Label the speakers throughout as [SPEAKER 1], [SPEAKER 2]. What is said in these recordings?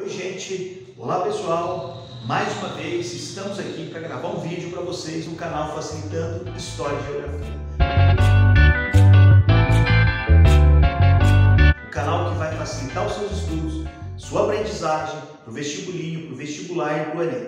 [SPEAKER 1] Oi gente, olá pessoal, mais uma vez estamos aqui para gravar um vídeo para vocês no canal Facilitando História e Geografia. O canal que vai facilitar os seus estudos, sua aprendizagem, para o vestibulinho, para o vestibular e para o Enem.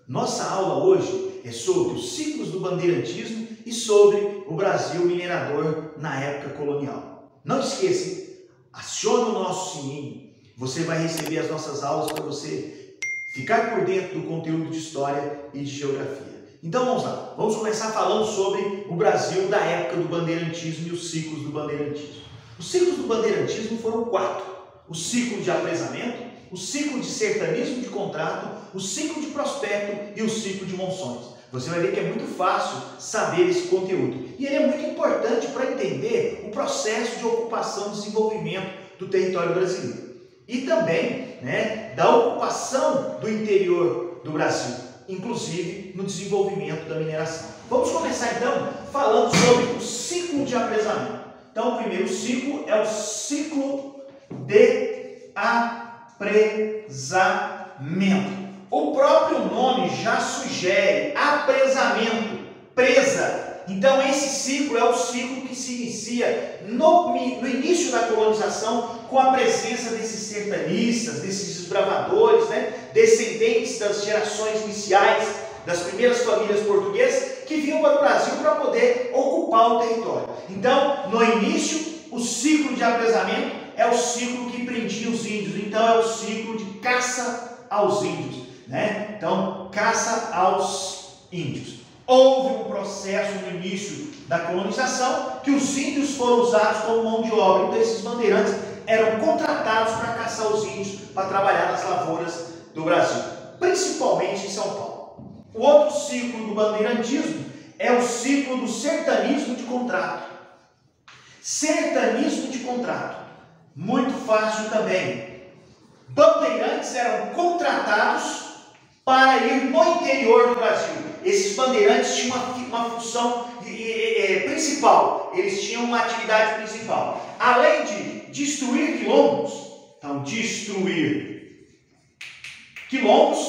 [SPEAKER 1] Nossa aula hoje é sobre os ciclos do bandeirantismo e sobre o Brasil minerador na época colonial. Não esqueça, acione o nosso sininho. Você vai receber as nossas aulas para você ficar por dentro do conteúdo de História e de Geografia. Então vamos lá, vamos começar falando sobre o Brasil da época do bandeirantismo e os ciclos do bandeirantismo. Os ciclos do bandeirantismo foram 4. O ciclo de apresamento, o ciclo de sertanismo de contrato, o ciclo de prospecto e o ciclo de monções. Você vai ver que é muito fácil saber esse conteúdo. E ele é muito importante para entender o processo de ocupação e desenvolvimento do território brasileiro. E também da ocupação do interior do Brasil, inclusive no desenvolvimento da mineração. Vamos começar então falando sobre o ciclo de apresamento. Então o primeiro ciclo é o ciclo de apresamento. O próprio nome já sugere apresamento, presa. Então esse ciclo é o ciclo que se inicia no início da colonização com a presença desses sertanistas, desses desbravadores, descendentes das gerações iniciais das primeiras famílias portuguesas que vinham para o Brasil para poder ocupar o território. Então, no início, o ciclo de apresamento é o ciclo que prendia os índios. Então, é o ciclo de caça aos índios. Então, caça aos índios. Houve um processo no início da colonização que os índios foram usados como mão de obra. Então, esses bandeirantes eram contratados para caçar os índios para trabalhar nas lavouras do Brasil, principalmente em São Paulo. O outro ciclo do bandeirantismo é o ciclo do sertanismo de contrato. Sertanismo de contrato, muito fácil também. Bandeirantes eram contratados para ir no interior do Brasil. Esses bandeirantes tinham uma função principal, eles tinham uma atividade principal. Além de destruir quilombos, então destruir quilombos,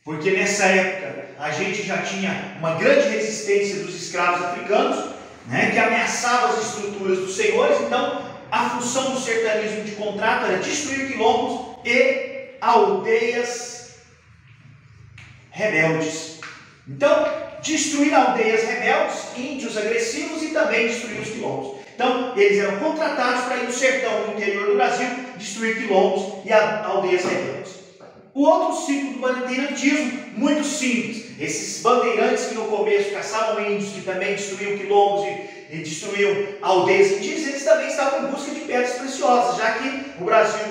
[SPEAKER 1] porque nessa época a gente já tinha uma grande resistência dos escravos africanos, que ameaçavam as estruturas dos senhores. Então a função do sertanismo de contrato era destruir quilombos e aldeias rebeldes. Então, destruir aldeias rebeldes, índios agressivos e também destruir os quilombos. Então, eles eram contratados para ir no sertão, no interior do Brasil, destruir quilombos e aldeias rebeldes. O outro ciclo do bandeirantismo, muito simples. Esses bandeirantes que no começo caçavam índios, que também destruíam quilombos e destruíam aldeias indígenas, eles também estavam em busca de pedras preciosas, já que o Brasil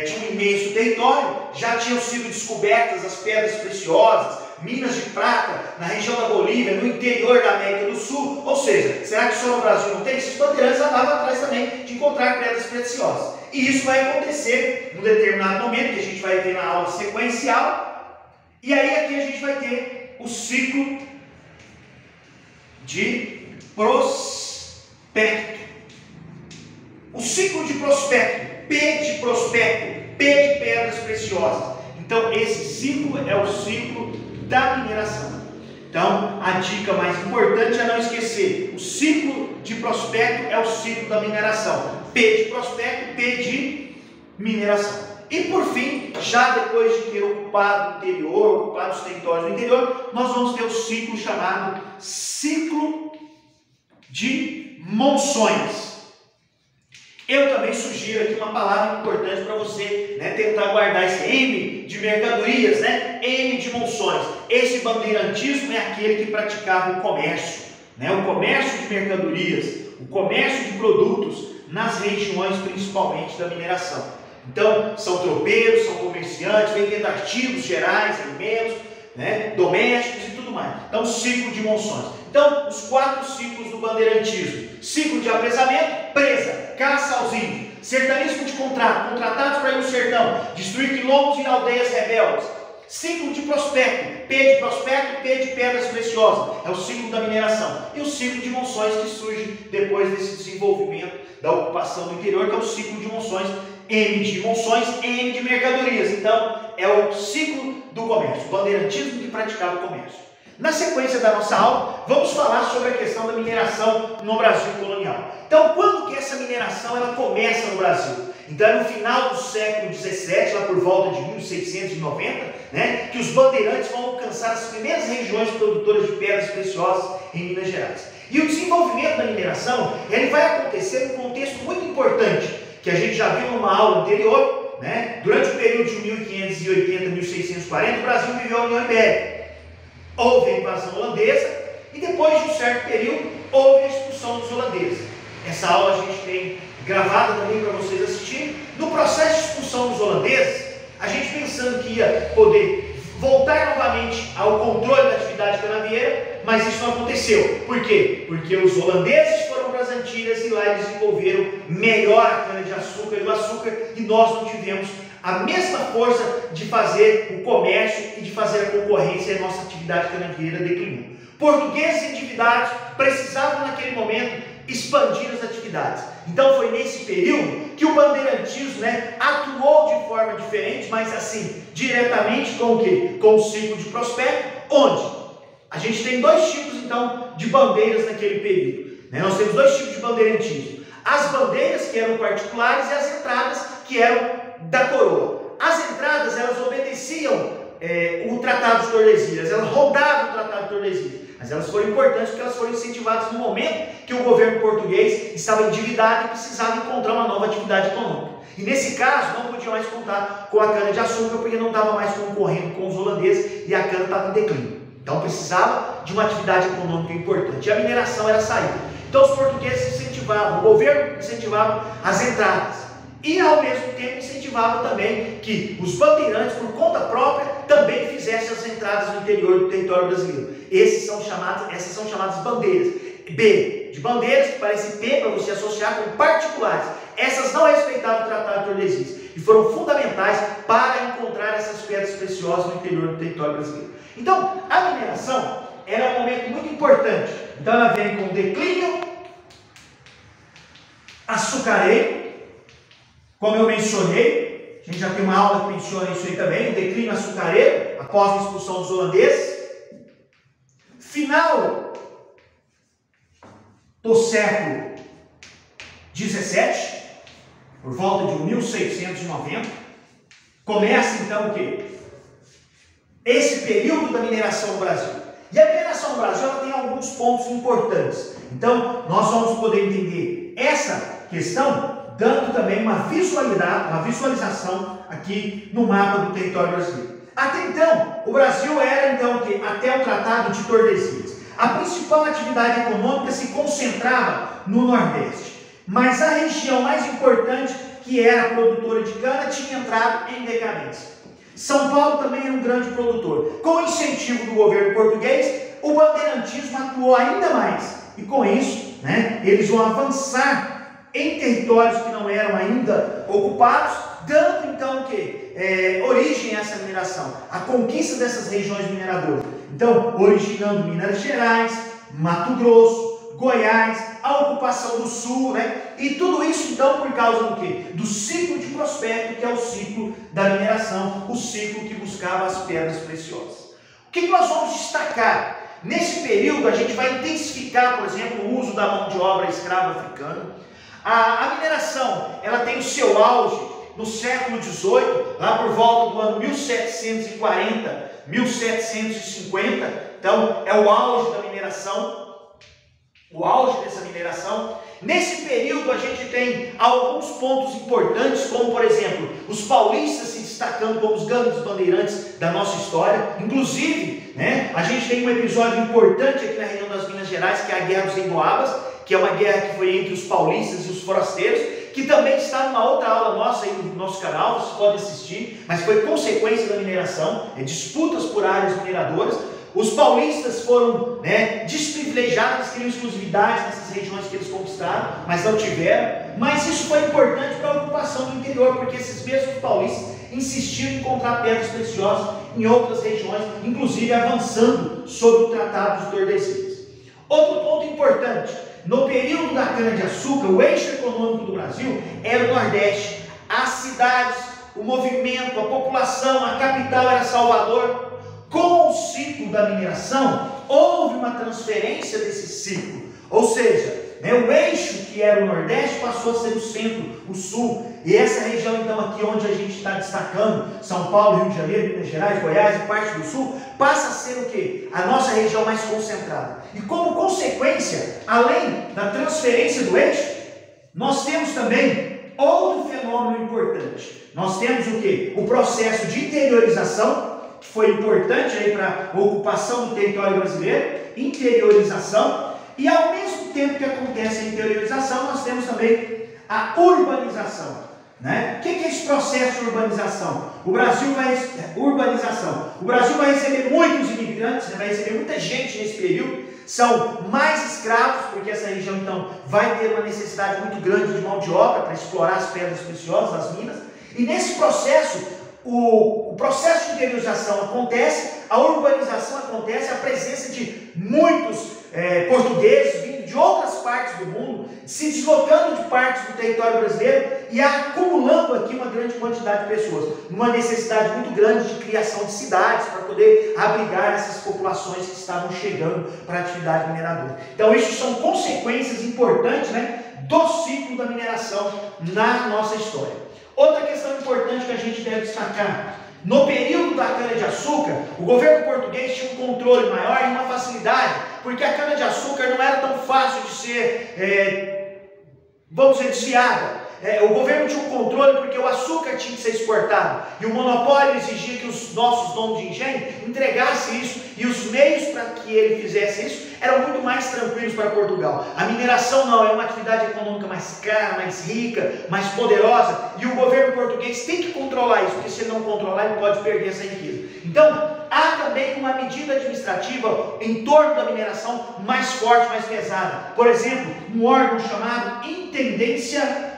[SPEAKER 1] tinha um imenso território, já tinham sido descobertas as pedras preciosas, minas de prata na região da Bolívia, no interior da América do Sul. Ou seja, será que só no Brasil não tem? Esses bandeirantes andavam atrás também de encontrar pedras preciosas. E isso vai acontecer num determinado momento, que a gente vai ver na aula sequencial. E aí aqui a gente vai ter o ciclo de prospecto. O ciclo de prospecto, P de prospecto, P de pedras preciosas. Então esse ciclo é o ciclo da mineração. Então a dica mais importante é não esquecer, o ciclo de prospecto é o ciclo da mineração. P de prospecto, P de mineração. E por fim, já depois de ter ocupado o interior, ocupado os territórios do interior, nós vamos ter o ciclo chamado ciclo de monções. Eu também sugiro aqui uma palavra importante para você tentar guardar esse M de mercadorias, M de monções. Esse bandeirantismo é aquele que praticava o comércio, o comércio de mercadorias, o comércio de produtos nas regiões principalmente da mineração. Então, são tropeiros, são comerciantes, vendendo artigos gerais, alimentos, domésticos e tudo mais. Então, ciclo de monções. Então, os 4 ciclos do bandeirantismo. Ciclo de apresamento, presa, caça aos índios. Sertanismo de contrato, contratados para ir no sertão, destruir quilombos e aldeias rebeldes. Ciclo de prospecto, P de pedras preciosas, é o ciclo da mineração. E o ciclo de monções que surge depois desse desenvolvimento da ocupação do interior, que é o ciclo de monções, M de monções, M de mercadorias. Então, é o ciclo do comércio, o bandeirantismo que praticava o comércio. Na sequência da nossa aula, vamos falar sobre a questão da mineração no Brasil colonial. Então, quando que essa mineração ela começa no Brasil? Então, é no final do século XVII, lá por volta de 1690, né, que os bandeirantes vão alcançar as primeiras regiões produtoras de pedras preciosas em Minas Gerais. E o desenvolvimento da mineração ele vai acontecer num contexto muito importante, que a gente já viu numa aula anterior, né? Durante o período de 1580 a 1640, o Brasil viveu a União Ibérica. Houve a invasão holandesa e depois de um certo período houve a expulsão dos holandeses. Essa aula a gente tem gravada também para vocês assistirem. No processo de expulsão dos holandeses, a gente pensando que ia poder voltar novamente ao controle da atividade canavieira, mas isso não aconteceu. Por quê? Porque os holandeses foram para as Antilhas e lá eles desenvolveram melhor a cana-de-açúcar e o açúcar e nós não tivemos a mesma força de fazer o comércio e de fazer a concorrência e a nossa atividade canavieira declinou. Portugueses endividados precisavam naquele momento expandir as atividades. Então foi nesse período que o bandeirantismo, né, atuou de forma diferente, mas assim, diretamente com o quê? Com o ciclo de prospecto, onde a gente tem dois tipos então de bandeiras naquele período. Né? Nós temos dois tipos de bandeirantismo. As bandeiras que eram particulares e as entradas que eram da coroa. As entradas elas obedeciam o Tratado de Tordesilhas, elas rodavam o Tratado de Tordesilhas, mas elas foram importantes porque elas foram incentivadas no momento que o governo português estava endividado e precisava encontrar uma nova atividade econômica. E nesse caso não podia mais contar com a cana-de-açúcar porque não estava mais concorrendo com os holandeses e a cana estava em declínio. Então precisava de uma atividade econômica importante e a mineração era a saída. Então os portugueses incentivavam, o governo incentivava as entradas. E, ao mesmo tempo, incentivava também que os bandeirantes, por conta própria, também fizessem as entradas no interior do território brasileiro. Essas são chamadas bandeiras. B, de bandeiras, que parece P para você associar com particulares. Essas não respeitavam o Tratado de Tordesilhas e foram fundamentais para encontrar essas pedras preciosas no interior do território brasileiro. Então, a mineração era um momento muito importante. Então, ela vem com o declínio açucareiro. Como eu mencionei, a gente já tem uma aula que menciona isso aí também, o declínio açucareiro, após a expulsão dos holandeses. Final do século XVII, por volta de 1690, começa então o quê? Esse período da mineração no Brasil. E a mineração no Brasil ela tem alguns pontos importantes. Então, nós vamos poder entender essa questão dando também uma visualização aqui no mapa do território brasileiro. Até então, o Brasil era então que até o Tratado de Tordesilhas, a principal atividade econômica se concentrava no Nordeste, mas a região mais importante, que era a produtora de cana, tinha entrado em decadência. São Paulo também era um grande produtor. Com o incentivo do governo português, o bandeirantismo atuou ainda mais. E com isso, né, eles vão avançar em territórios que não eram ainda ocupados, dando então o quê? Origem a essa mineração, a conquista dessas regiões mineradoras. Então, originando Minas Gerais, Mato Grosso, Goiás, a ocupação do Sul, né? E tudo isso então por causa do quê? Do ciclo de prospecto, que é o ciclo da mineração, o ciclo que buscava as pedras preciosas. O que nós vamos destacar? Nesse período a gente vai intensificar, por exemplo, o uso da mão de obra escrava africana. A mineração, ela tem o seu auge no século XVIII, lá por volta do ano 1740, 1750. Então, é o auge da mineração, o auge dessa mineração. Nesse período, a gente tem alguns pontos importantes, como, por exemplo, os paulistas se destacando como os grandes bandeirantes da nossa história. Inclusive, né, a gente tem um episódio importante aqui na região das Minas Gerais, que é a Guerra dos Emboabas, que é uma guerra que foi entre os paulistas e os forasteiros, que também está numa outra aula nossa aí no nosso canal, vocês podem assistir, mas foi consequência da mineração, disputas por áreas mineradoras. Os paulistas foram, né, desprivilegiados, queriam exclusividade nessas regiões que eles conquistaram, mas não tiveram. Mas isso foi importante para a ocupação do interior, porque esses mesmos paulistas insistiram em encontrar pedras preciosas em outras regiões, inclusive avançando sobre o Tratado de Tordesilhas. Outro ponto importante, no período da cana-de-açúcar, o eixo econômico do Brasil era o Nordeste. as cidades, o movimento, a população, a capital era Salvador. Com o ciclo da mineração, houve uma transferência desse ciclo, ou seja, o eixo que era o Nordeste passou a ser o centro, o Sul, e essa região então aqui onde a gente está destacando, São Paulo, Rio de Janeiro, Minas Gerais, Goiás e parte do Sul, passa a ser o quê? A nossa região mais concentrada. E como consequência, além da transferência do eixo, nós temos também outro fenômeno importante. Nós temos o quê? O processo de interiorização, que foi importante aí para a ocupação do território brasileiro, interiorização, e ao mesmo tempo que acontece a interiorização, nós temos também a urbanização. Né? O que é esse processo de urbanização? O Brasil vai receber muitos imigrantes, vai receber muita gente nesse período, são mais escravos, porque essa região então vai ter uma necessidade muito grande de mão de obra para explorar as pedras preciosas, as minas, e nesse processo, o processo de interiorização acontece, a urbanização acontece, a presença de muitos portugueses vindo de outras partes do mundo, se deslocando de partes do território brasileiro e acumulando aqui uma grande quantidade de pessoas, numa necessidade muito grande de criação de cidades para poder abrigar essas populações que estavam chegando para a atividade mineradora. Então isso são consequências importantes, né, do ciclo da mineração na nossa história. Outra questão importante que a gente deve destacar: no período da cana-de-açúcar, o governo português tinha um controle maior e uma facilidade, porque a cana-de-açúcar não era tão fácil de ser, vamos dizer, desviada. O governo tinha um controle porque o açúcar tinha que ser exportado, e o monopólio exigia que os nossos donos de engenho entregassem isso, e os meios para que ele fizesse isso eram muito mais tranquilos para Portugal. A mineração não, é uma atividade econômica mais cara, mais rica, mais poderosa, e o governo português tem que controlar isso, porque se ele não controlar, ele pode perder essa riqueza. Então, há também uma medida administrativa em torno da mineração mais forte, mais pesada. Por exemplo, um órgão chamado Intendência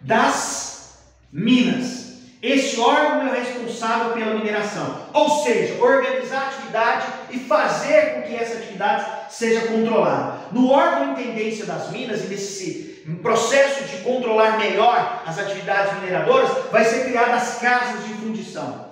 [SPEAKER 1] das Minas. Esse órgão é o responsável pela mineração, ou seja, organizar a atividade e fazer com que essa atividade seja controlada. No órgão Intendência das Minas, e nesse processo de controlar melhor as atividades mineradoras, vai ser criadas as casas de fundição.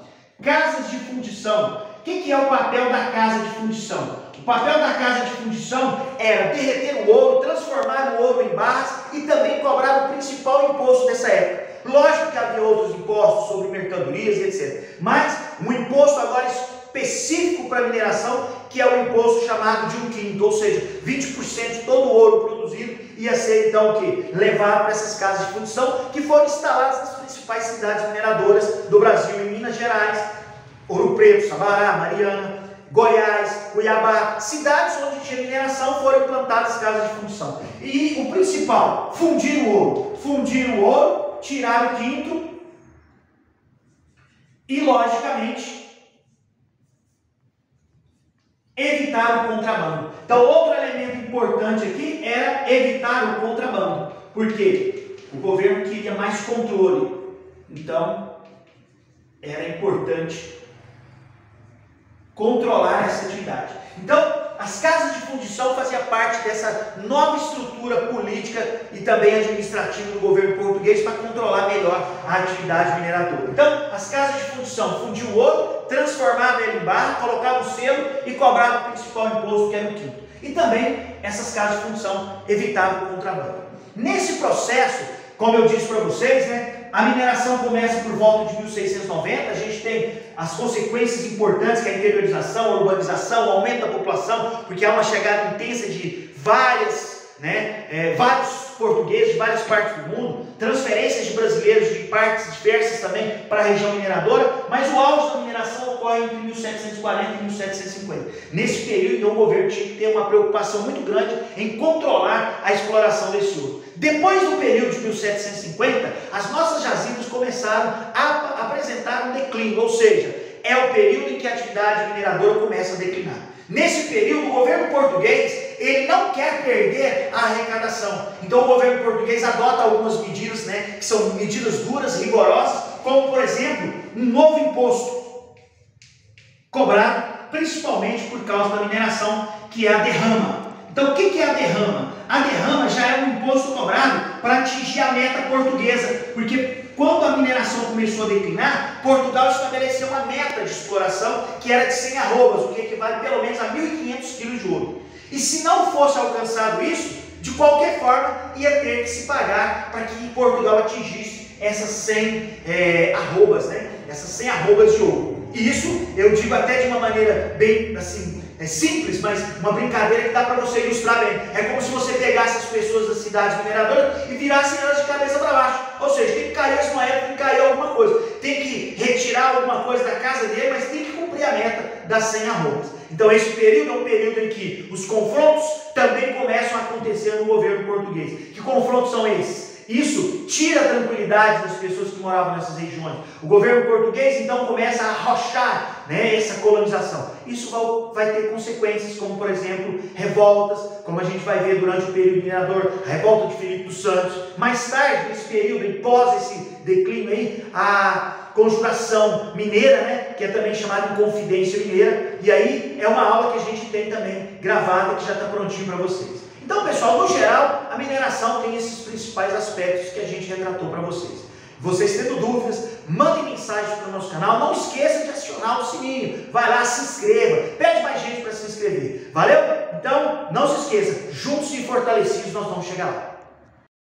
[SPEAKER 1] Casas de fundição. O que é o papel da casa de fundição? O papel da casa de fundição era derreter o ouro, transformar o ouro em barras e também cobrar o principal imposto dessa época. Lógico que havia outros impostos sobre mercadorias e etc. Mas um imposto agora específico para a mineração, que é o imposto chamado de 1/5, ou seja, 20% de todo o ouro produzido ia ser então o quê? Levado para essas casas de fundição, que foram instaladas nas principais cidades mineradoras do Brasil, em Minas Gerais, Ouro Preto, Sabará, Mariana, Goiás, Cuiabá, cidades onde tinha mineração, foram implantadas casas de fundição. E o principal, fundir o ouro, tirar o quinto e, logicamente, evitar o contrabando. Então, outro elemento importante aqui era evitar o contrabando, porque o governo queria mais controle. Então, era importante controlar essa atividade. Então, as casas de fundição faziam parte dessa nova estrutura política e também administrativa do governo português para controlar melhor a atividade mineradora. Então, as casas de fundição fundiam o ouro, transformavam ele em barra, colocavam o selo e cobravam o principal imposto, que era o quinto. E também essas casas de fundição evitavam o contrabando. Nesse processo, como eu disse para vocês, né, a mineração começa por volta de 1690, a gente tem as consequências importantes, que é a interiorização, a urbanização, o aumento da população, porque há uma chegada intensa de vários portugueses de várias partes do mundo, transferências de brasileiros de partes diversas também para a região mineradora, mas o auge da mineração ocorre entre 1740 e 1750. Nesse período, então, o governo tinha que ter uma preocupação muito grande em controlar a exploração desse ouro. Depois do período de 1750, as nossas jazidas começaram a apresentar um declínio, ou seja, é o período em que a atividade mineradora começa a declinar. Nesse período, o governo português ele não quer perder a arrecadação. Então, o governo português adota algumas medidas, que são medidas duras, rigorosas, como, por exemplo, um novo imposto cobrado principalmente por causa da mineração, que é a derrama. Então, o que é a derrama? a derrama já é um imposto cobrado para atingir a meta portuguesa, porque quando a mineração começou a declinar, Portugal estabeleceu uma meta de exploração que era de 100 arrobas, o que equivale pelo menos a 1.500 quilos de ouro. E se não fosse alcançado isso, de qualquer forma ia ter que se pagar para que Portugal atingisse essas 100 arrobas, né? Essas 100 arrobas de ouro. E isso eu digo até de uma maneira bem assim, simples, mas uma brincadeira que dá para você ilustrar bem. É como se você pegasse as pessoas das cidades mineradoras e virasse elas de cabeça para baixo. Ou seja, tem que cair as moedas, tem que cair alguma coisa. Tem que retirar alguma coisa da casa dele, mas tem que cumprir a meta das 100 arrobas. Então esse período é um período em que os confrontos também começam a acontecer no governo português. Que confrontos são esses? Isso tira a tranquilidade das pessoas que moravam nessas regiões. O governo português então começa a arrochar, né, essa colonização. Isso vai ter consequências como, por exemplo, revoltas, como a gente vai ver durante o período minerador, a revolta de Filipe dos Santos. Mais tarde, nesse período, após esse declínio aí, a conjuração mineira, né, que é também chamada Inconfidência Mineira. E aí é uma aula que a gente tem também gravada, que já está prontinho para vocês. Então, pessoal, no geral, a mineração tem esses principais aspectos que a gente retratou para vocês. Vocês tendo dúvidas, mandem mensagens para o nosso canal. Não esqueça de acionar o sininho. Vai lá, se inscreva. Pede mais gente para se inscrever. Valeu? Então, não se esqueça. Juntos e fortalecidos nós vamos chegar lá.